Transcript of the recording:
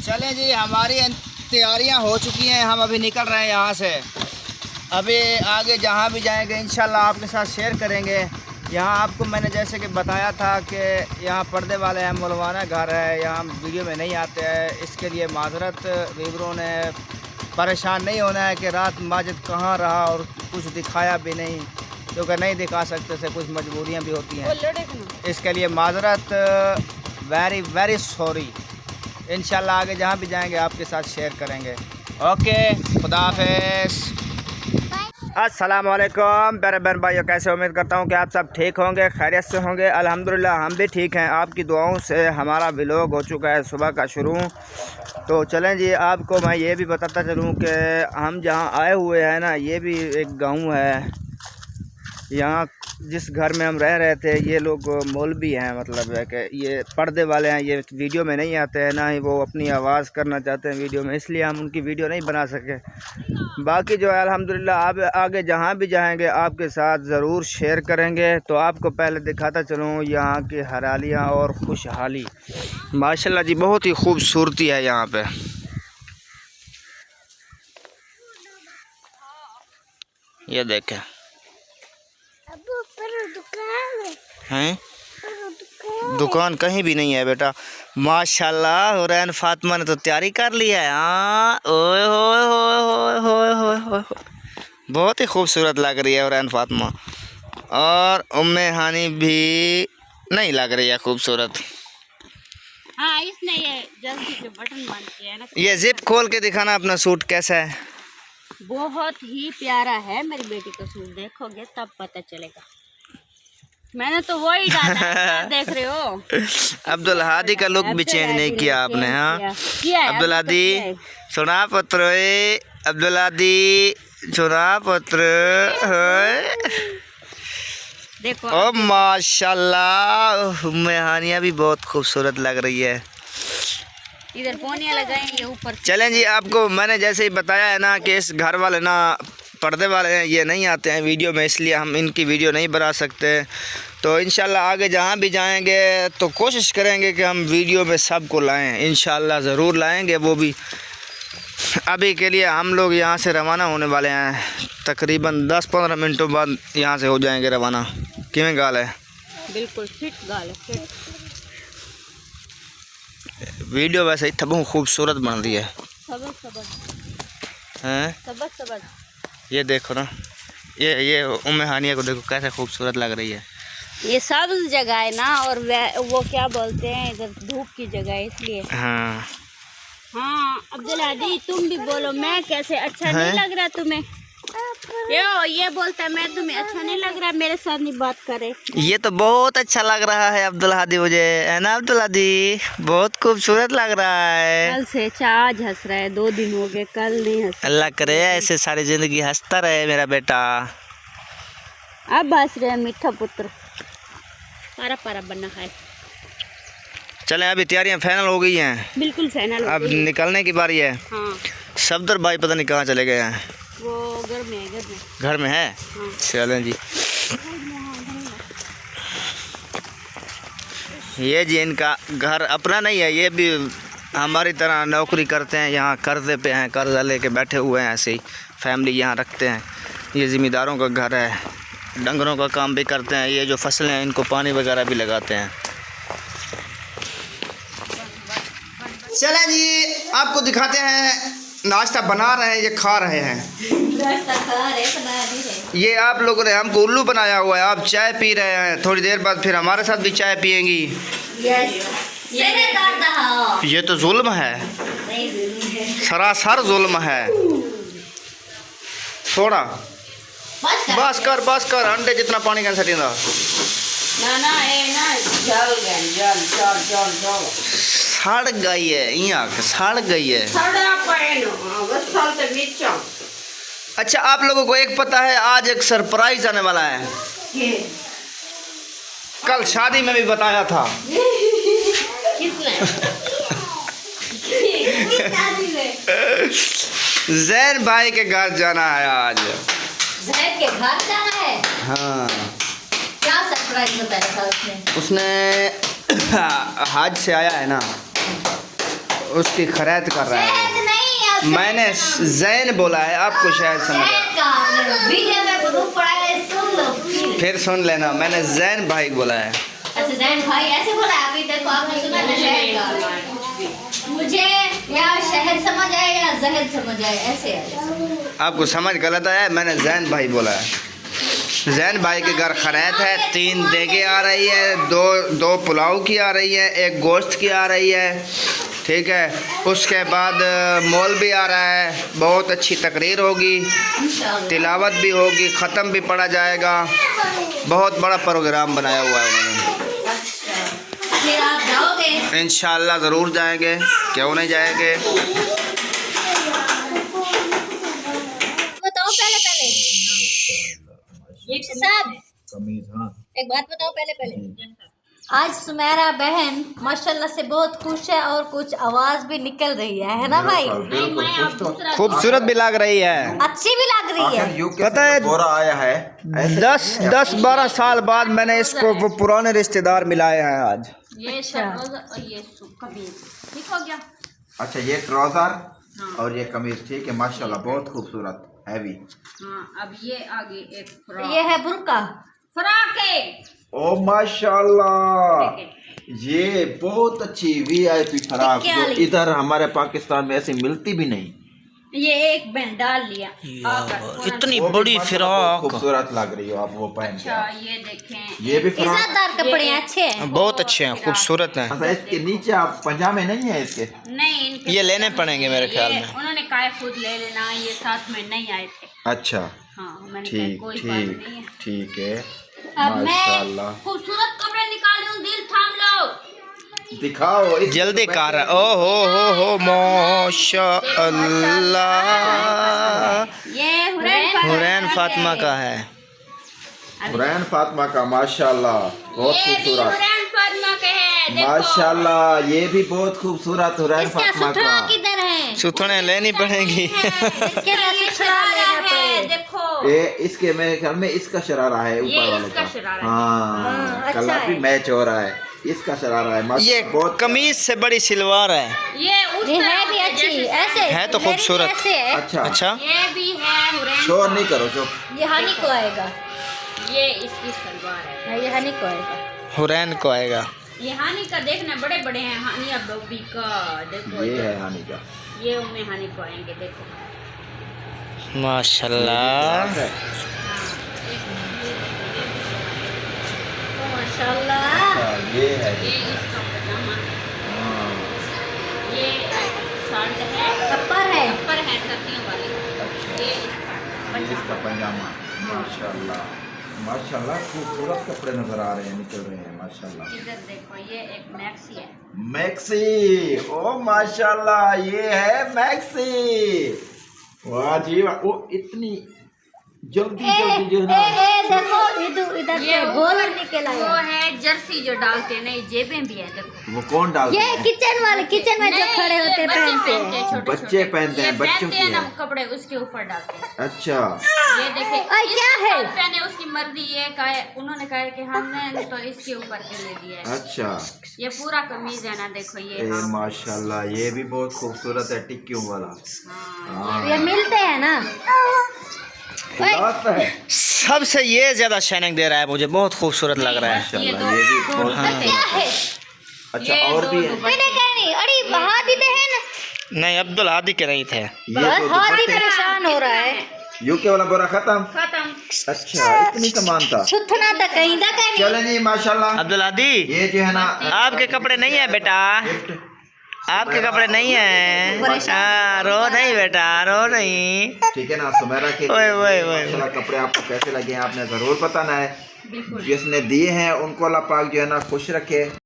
चलें जी, हमारी तैयारियां हो चुकी हैं। हम अभी निकल रहे हैं यहाँ से। अभी आगे जहाँ भी जाएंगे इंशाल्लाह आपके साथ शेयर करेंगे। यहाँ आपको मैंने जैसे कि बताया था कि यहाँ पर्दे वाले हैं, मौलवाना घर है, यहाँ वीडियो में नहीं आते हैं। इसके लिए माजरत व्यूअरों ने परेशान नहीं होना है कि रात माजिद कहाँ रहा और कुछ दिखाया भी नहीं, क्योंकि नहीं दिखा सकते से कुछ मजबूरियाँ भी होती हैं। इसके लिए माजरत, वेरी वेरी सॉरी। इंशाल्लाह आगे जहाँ भी जाएंगे आपके साथ शेयर करेंगे। ओके, खुदा हाफिज़। अस्सलाम वालेकुम प्यारे बहन भाइयों, कैसे उम्मीद करता हूँ कि आप सब ठीक होंगे, खैरियत से होंगे। अल्हम्दुलिल्लाह हम भी ठीक हैं। आपकी दुआओं से हमारा व्लॉग हो चुका है सुबह का शुरू। तो चलें जी, आपको मैं ये भी बताता चलूँ कि हम जहाँ आए हुए हैं ना, ये भी एक गांव है। यहाँ जिस घर में हम रह रहे थे, ये लोग मौलवी हैं, मतलब है कि ये पर्दे वाले हैं। ये वीडियो में नहीं आते हैं, ना ही वो अपनी आवाज़ करना चाहते हैं वीडियो में, इसलिए हम उनकी वीडियो नहीं बना सके। बाकी जो है अल्हम्दुलिल्लाह आप आगे जहाँ भी जाएंगे आपके साथ ज़रूर शेयर करेंगे। तो आपको पहले दिखाता चलूँ यहाँ की हरियालियाँ और खुशहाली। माशाल्लाह जी, बहुत ही खूबसूरती है यहाँ पे। ये देखें हैं, दुकान कहीं भी नहीं है बेटा। माशाल्लाह हुरैन फातिमा ने तो तैयारी कर ली है। हाँ, ओए होए होए होए होए होए होए, बहुत ही खूबसूरत लग रही है हुरैन फातिमा। और उम्मे हानी भी नहीं लग रही है खूबसूरत। हाँ, इसने ये जल्दी से बटन बंद किया है ना। ये जिप खोल के दिखाना अपना सूट कैसा है। बहुत ही प्यारा है मेरी बेटी का सूट, देखोगे तब पता चलेगा। मैंने तो वही डाला है, देख रहे हो। अब्दुल हादी का लुक भी चेंज नहीं किया आपने। हाँ, अब्दुल हादी सुना पत्र, अब्दुल हादी सुना पत्र। देखो ओ माशाल्लाह, उम्मे हानिया भी बहुत खूबसूरत लग रही है। इधर पोनिया लगाएंगे ऊपर। चलें जी, आपको मैंने जैसे ही बताया है ना कि इस घर वाले ना पर्दे वाले हैं, ये नहीं आते हैं वीडियो में, इसलिए हम इनकी वीडियो नहीं बना सकते। तो इंशाल्लाह आगे जहाँ भी जाएंगे तो कोशिश करेंगे कि हम वीडियो में सबको लाएं। इंशाल्लाह ज़रूर लाएंगे वो भी। अभी के लिए हम लोग यहाँ से रवाना होने वाले हैं। तकरीबन 10-15 मिनटों बाद यहाँ से हो जाएंगे रवाना। किमें गाल है, बिल्कुल फिट गाल है, फिट। वीडियो वैसे ही बहुत खूबसूरत बन रही है। सबर सबर हैं, सबर सबर। ये देखो ना, ये उम्मे हानिया को देखो कैसे खूबसूरत लग रही है। ये सब्ज जगह है ना, और वो क्या बोलते हैं, इधर धूप की जगह है इसलिए। हाँ हाँ अब्दुल हादी, तुम भी बोलो, मैं कैसे अच्छा नहीं लग रहा तुम्हें? ये बोलता है मैं तुम्हें अच्छा नहीं लग रहा, मेरे साथ नहीं बात करे। ये तो बहुत अच्छा लग रहा है अब्दुल हादी मुझे, है ना अब्दुल हादी? बहुत खूबसूरत लग रहा है। कल से आज हंस रहा है, 2 दिन हो गए, कल नहीं हंस। अल्लाह करे ऐसे सारी जिंदगी हंसता रहे मेरा बेटा। अब हंस रहे मीठा पुत्र, पारा पारा बनना है। चलें, अभी तैयारियां फाइनल हो गई हैं, बिल्कुल फाइनल हो अब गई। निकलने की बारी है। हाँ, सफदर भाई पता नहीं कहाँ चले गए हैं। वो घर में है, घर में। घर में है। हाँ। चलें जी, ये जी इनका घर अपना नहीं है, ये भी हमारी तरह नौकरी करते हैं, यहाँ कर्जे पे हैं, कर्जा लेके बैठे हुए हैं, ऐसे ही फैमिली यहाँ रखते हैं। ये ज़िम्मेदारों का घर है, डंगरों का काम भी करते हैं, ये जो फसलें हैं इनको पानी वगैरह भी लगाते हैं। चलें जी, आपको दिखाते हैं, नाश्ता बना रहे हैं, ये खा रहे हैं। ये आप लोगों ने हमको उल्लू बनाया हुआ है, आप चाय पी रहे हैं, थोड़ी देर बाद फिर हमारे साथ भी चाय पियेंगी। ये तो जुल्म है, सरासर जुल्म है। थोड़ा बस कर अंडे जितना पानी का सटींदा सड़ गई है, यहाँ सड़ गई है। अच्छा, आप लोगों को एक पता है, आज एक सरप्राइज आने वाला है। कल शादी में भी बताया था। जैन भाई के घर जाना है आज। जैन के घर जाना है? हाँ। क्या सरप्राइज बताया था उसने? उसने हज से आया है ना, उसकी खरीद कर रहा है। नहीं अब मैंने जैन बोला है, आपको शायद समझ आया। वीडियो में ग्रुप पड़ा है, सुन लो फिर सुन लेना, मैंने जैन भाई बोला है। अच्छा जैन भाई ऐसे बोला है? अभी देखो आपने सुना ना शहर का। मुझे या शहर समझ आए या जहर समझ आए, ऐसे है। आपको समझ गलत आया, मैंने जैन भाई बोला है। जैन भाई के घर खैरात है, 3 देगे आ रही है, दो पुलाव की आ रही है, 1 गोश्त की आ रही है, ठीक है। उसके बाद मॉल भी आ रहा है, बहुत अच्छी तकरीर होगी, तिलावत भी होगी, ख़त्म भी पढ़ा जाएगा। बहुत बड़ा प्रोग्राम बनाया हुआ है उन्होंने। फिर आप जाओगे? इंशाल्लाह ज़रूर जाएंगे, क्यों नहीं जाएंगे। बताओ पहले साहब, एक बात बताओ पहले। आज सुमेरा बहन माशाल्लाह से बहुत खुश है और कुछ आवाज भी निकल रही है ना भाई? खूबसूरत भी लग रही है, अच्छी भी लग रही है। पता है बोरा आया है 10-12 साल बाद मैंने इसको वो पुराने रिश्तेदार मिलाए हैं आज। ये और ये कमीज ठीक हो गया। अच्छा ये ट्राउजर और ये कमीज, ठीक है माशाल्लाह बहुत खूबसूरत हैवी। हाँ अब ये आगे एक फ्रॉक, ये है बुर्का फ्रॉक है। ओ माशाल्लाह ये बहुत अच्छी वीआईपी फ्रॉक जो इधर हमारे पाकिस्तान में ऐसी मिलती भी नहीं। ये एक बैंड डाल लिया, इतनी बड़ी फ्रॉक, खूबसूरत लग रही हो आप वो पहन के। अच्छा ये देखें, ये भी फ्रॉक इज़्ज़तदार कपड़े अच्छे हैं, बहुत अच्छे हैं, खूबसूरत हैं। अच्छा इसके नीचे आप पजामे नहीं है इसके? नहीं इनके ये लेने पड़ेंगे मेरे ख्याल में। उन्होंने कहा खुद ले लेना, ये साथ में नहीं आए थे। अच्छा हाँ मैंने कहा ठीक कोई बात नहीं है। ठीक है अब मैं माशाल्लाह। खूबसूरत कपड़े निकालूं, दिल थाम लो। दिखाओ जल्दी कर। ओ हो माशाअल्लाह, ये हुरैन फातिमा का है। हुरैन फातिमा का माशाल्लाह बहुत ये भी खूबसूरत हुरैन फातिमा के है, देखो। माशाल्लाह ये भी बहुत खूबसूरत हुरैन इसका फातिमा सुथरा का। किधर है? सुथने लेनी पड़ेगी। इसके लिए शरारा है, देखो। ये इसके मेरे ख्याल में इसका शरारा है ये ऊपर वाले इसका का। शरारा है। हाँ अच्छा कलर भी है। मैच हो रहा है, इसका शरारा है ये माशाल्लाह बहुत कमीज से बड़ी सलवार है, ये उस तरह है भी अच्छी, ऐसे है तो खूबसूरत। ऐसे है। अच्छा। अच्छा ये भी है हुरैन। शोर नहीं करो शोर। ये हनी को आएगा, ये इसकी सलवार है। ये हनी को आएगा। हुरैन को आएगा। ये हानि का देखना बड़े बड़े हैं, हानि अब बॉबी का देखो। ये है हानि का, ये उनमें हानि को आएंगे, देखो। माशाल्लाह। है। माशाल्लाह। अच्छा, ये है ये इसका पजामा, हाँ, ये शर्ट है, अपर है। ऊपर है सर्दियों वाली। अच्छा ये इसका ये इसका पजामा। पजामा माशाल्लाह माशाल्लाह खूबसूरत कपड़े नजर आ रहे हैं, निकल रहे हैं माशाल्लाह। इधर देखो ये एक मैक्सी है। मैक्सी, ओ माशाल्लाह ये है मैक्सी। वाह जी वाह, वो इतनी जल्दी जल्दी जो है ना। देखो इधर ये से गोल निकल वो आया। है जर्सी जो डालते नहीं, जेबें भी है देखो। वो कौन डालता ये है? किचन वाले, किचन में जो नहीं, खड़े ये होते हैं, बच्चे पहनते पहनते हैं। हैं, छोटे बच्चे छोटे। पहनते हैं, ये बच्चों पहनते की हैं ना है। कपड़े, उसके ऊपर डालते हैं। अच्छा ये देखे क्या है? पहने उसकी मर्जी, ये कहा उन्होंने कहा कि हमने तो इसके ऊपर के ले दिया है। अच्छा ये पूरा कमीज है ना, देखो ये। ए हाँ, माशाल्लाह ये भी बहुत खूबसूरत है टिक्कियों वाला। हाँ, हाँ ये मिलते हैं ना। खुलास है सबसे ये ज्यादा शाइनिंग दे रहा है मुझे, बहुत खूबसूरत लग रहा है। माशाल्लाह ये भी बहुत खूबसूरत। अच्छा ये और दो भी है दुपट्टे। मैंने कहा नहीं, अरे बहा देते हैं ना। नहीं, अब्दुल हादी के नहीं थे। ये तो हाथ ही दुपट्टे। परेशान हो रहा है। यूके वाला बोरा खत्म। खत्म। अच्छा इतनी सामान था। सुथना तो कहीं दा कहीं। चले जी माशाल्लाह। अब्दुल हादी, ये जो है ना आपके कपड़े नहीं है बेटा, गिफ्ट आपके कपड़े नहीं है। हाँ, रो नहीं बेटा, रो नहीं। ठीक है ना सुमेरा के ओए, ओए, ओए। माशाल्लाह कपड़े आपको कैसे लगे हैं आपने जरूर बताना है। बिल्कुल। जिसने दिए हैं उनको अल्लाह पाक जो है ना खुश रखे।